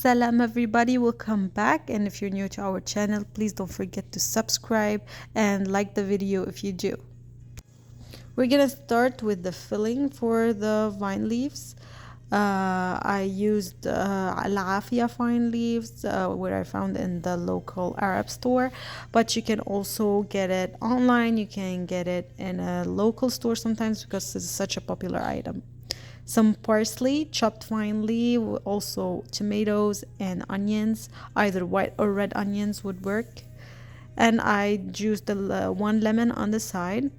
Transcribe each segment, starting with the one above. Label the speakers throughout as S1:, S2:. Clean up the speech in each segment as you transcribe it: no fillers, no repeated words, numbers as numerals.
S1: Salam everybody, welcome back, and if you're new to our channel, please don't forget to subscribe and like the video if you do. We're gonna start with the filling for the vine leaves. I used al-afia vine leaves where I found in the local Arab store, but you can also get it online. You can get it in a local store sometimes because it's such a popular item. Some parsley, chopped finely, also tomatoes and onions, either white or red onions would work. And I juiced the one lemon on the side.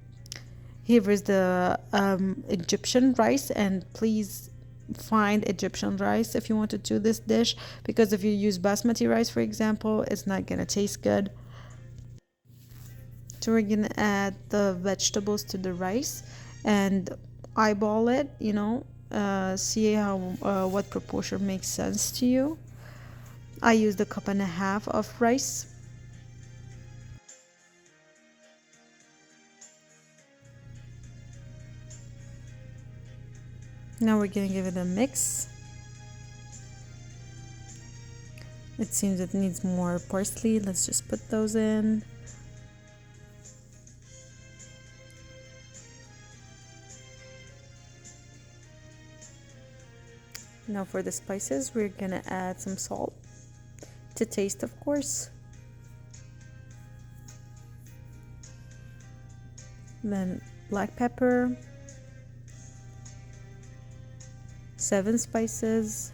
S1: Here is the Egyptian rice, and please find Egyptian rice if you want to do this dish, because if you use basmati rice, for example, it's not gonna taste good. So we're gonna add the vegetables to the rice and eyeball it, see how what proportion makes sense to you. I used a cup and a half of rice. Now we're gonna give it a mix. It seems it needs more parsley. Let's just put those in. Now for the spices, we're gonna add some salt to taste, of course. Then black pepper, 7 spices,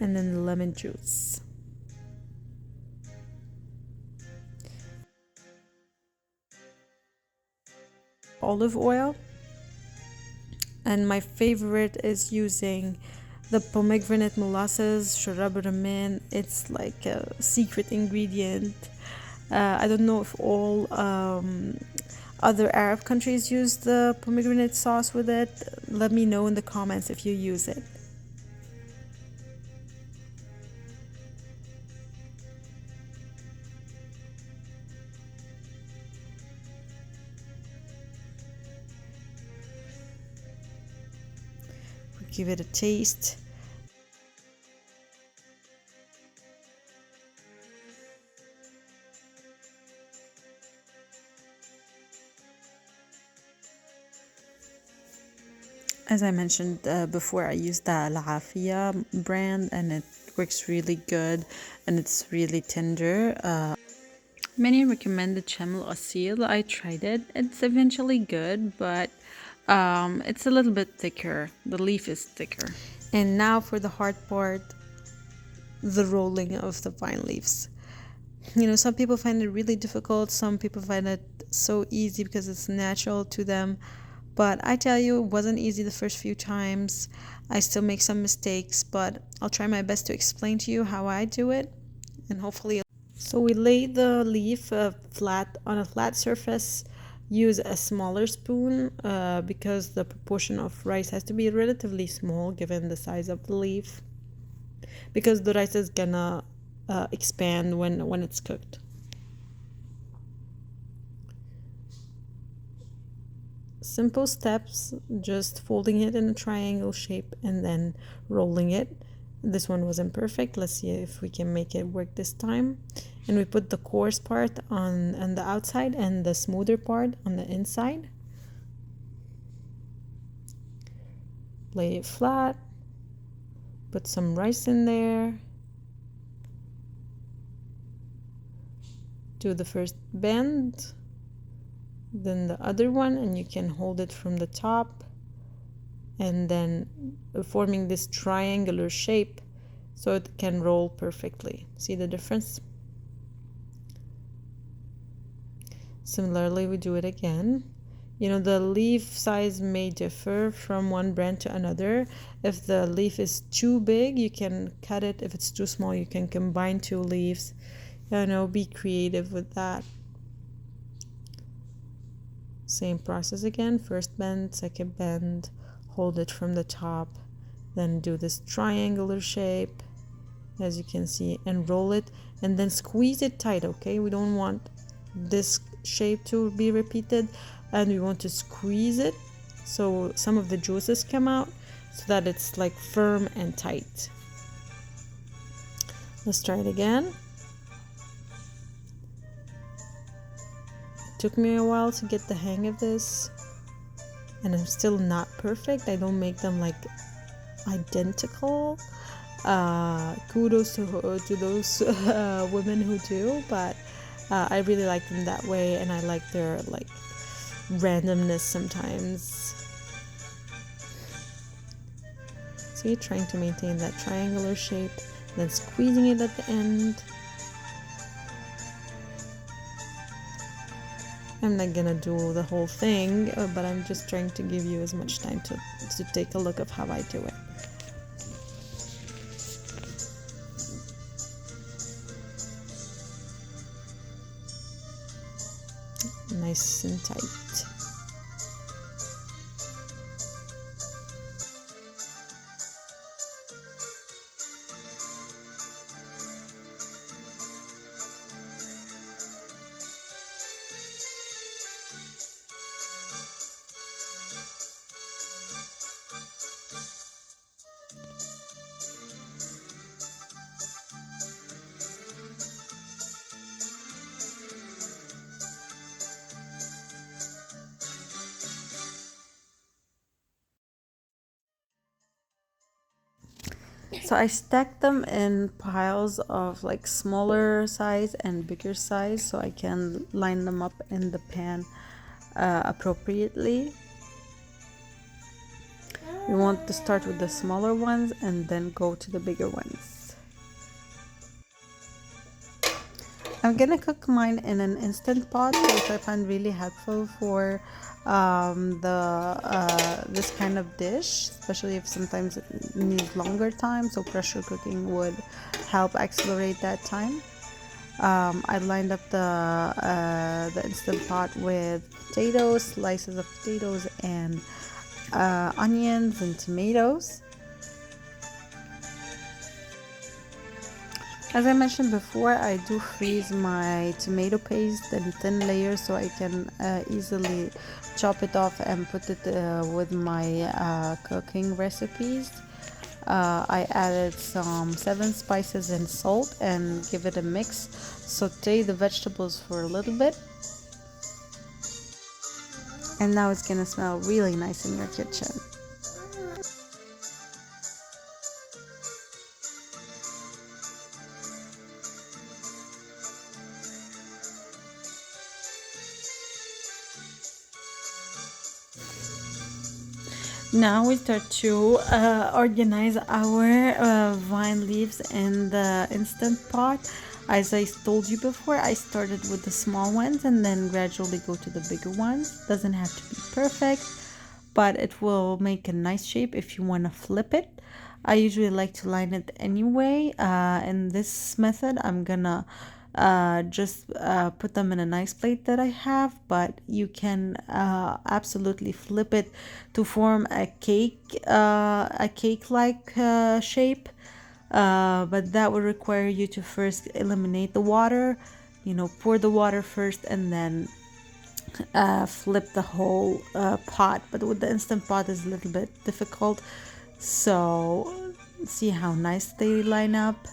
S1: and then the lemon juice. Olive oil. And my favorite is using the pomegrenate molasses, sharab ramen. It's like a secret ingredient. I don't know if all other Arab countries use the pomegranate sauce with it. Let me know in the comments if you use it. Give it a taste. As I mentioned before, I use the al-afia brand, and it works really good and it's really tender. Many recommend the chamel asil. I tried it. It's eventually good, but it's a little bit thicker. The leaf is thicker. And now for the hard part, the rolling of the vine leaves. Some people find it really difficult. Some people find it so easy because it's natural to them. But I tell you, it wasn't easy the first few times. I still make some mistakes, but I'll try my best to explain to you how I do it. And hopefully... So we lay the leaf flat on a flat surface. Use a smaller spoon because the proportion of rice has to be relatively small given the size of the leaf, because the rice is gonna expand when it's cooked. Simple steps, just folding it in a triangle shape and then rolling it. This one wasn't perfect. Let's see if we can make it work this time. And we put the coarse part on the outside and the smoother part on the inside. Lay it flat. Put some rice in there. Do the first bend, then the other one, and you can hold it from the top, and then forming this triangular shape so it can roll perfectly. See the difference? Similarly, we do it again. The leaf size may differ from one brand to another. If the leaf is too big, you can cut it. If it's too small, you can combine 2 leaves. Be creative with that. Same process again. First bend, second bend, hold it from the top, then do this triangular shape, as you can see, and roll it, and then squeeze it tight. Okay, we don't want this shape to be repeated, and we want to squeeze it so some of the juices come out. so that it's like firm and tight. Let's try it again. It took me a while to get the hang of this, and I'm still not perfect. I don't make them like identical. Kudos to those women who do, but I really like them that way, and I like their like randomness sometimes. See, trying to maintain that triangular shape, then squeezing it at the end. I'm not gonna do the whole thing, but I'm just trying to give you as much time to take a look of how I do it. Nice and tight. So I stacked them in piles of like smaller size and bigger size, so I can line them up in the pan appropriately. You want to start with the smaller ones and then go to the bigger ones. I'm gonna cook mine in an instant pot, which I find really helpful for this kind of dish, especially if sometimes it needs longer time, so pressure cooking would help accelerate that time. I lined up the instant pot with potatoes, slices of potatoes, and onions and tomatoes. As I mentioned before, I do freeze my tomato paste in thin layers so I can easily chop it off and put it with my cooking recipes. I added some 7 spices and salt and give it a mix. Saute the vegetables for a little bit. And now it's gonna smell really nice in your kitchen. Now we start to organize our vine leaves in the instant pot. As I told you before, I started with the small ones and then gradually go to the bigger ones. Doesn't have to be perfect, but it will make a nice shape if you want to flip it. I usually like to line it anyway. In this method, I'm gonna just put them in a nice plate that I have, but you can absolutely flip it to form a cake-like shape, but that would require you to first eliminate the water, pour the water first and then flip the whole pot. But with the instant pot is a little bit difficult, so see how nice they line up.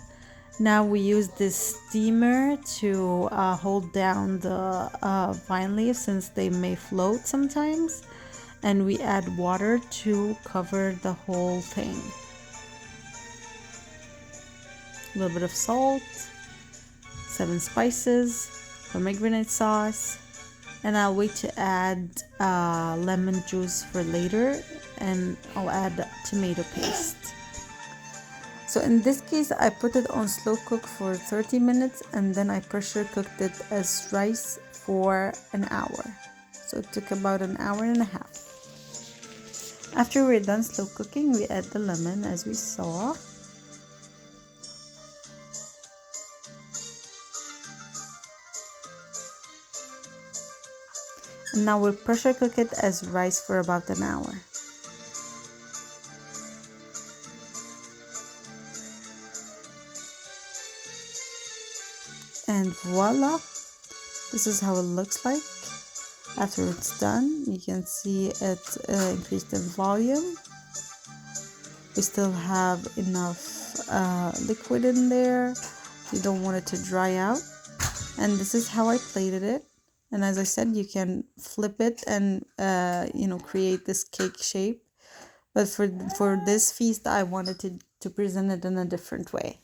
S1: Now we use this steamer to hold down the vine leaves since they may float sometimes, and we add water to cover the whole thing. A little bit of salt, 7 spices, pomegranate sauce, and I'll wait to add lemon juice for later, and I'll add tomato paste. So in this case, I put it on slow cook for 30 minutes and then I pressure cooked it as rice for an hour. So it took about an hour and a half. After we're done slow cooking, we add the lemon as we saw. And now we'll pressure cook it as rice for about an hour. And voila, this is how it looks like after it's done. You can see it increased in volume. we still have enough liquid in there. You don't want it to dry out. And this is how I plated it. And as I said, you can flip it and create this cake shape. But for this feast, I wanted to present it in a different way.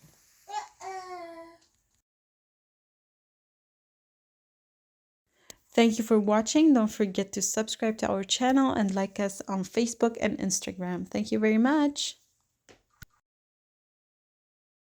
S1: Thank you for watching. Don't forget to subscribe to our channel and like us on Facebook and Instagram. Thank you very much.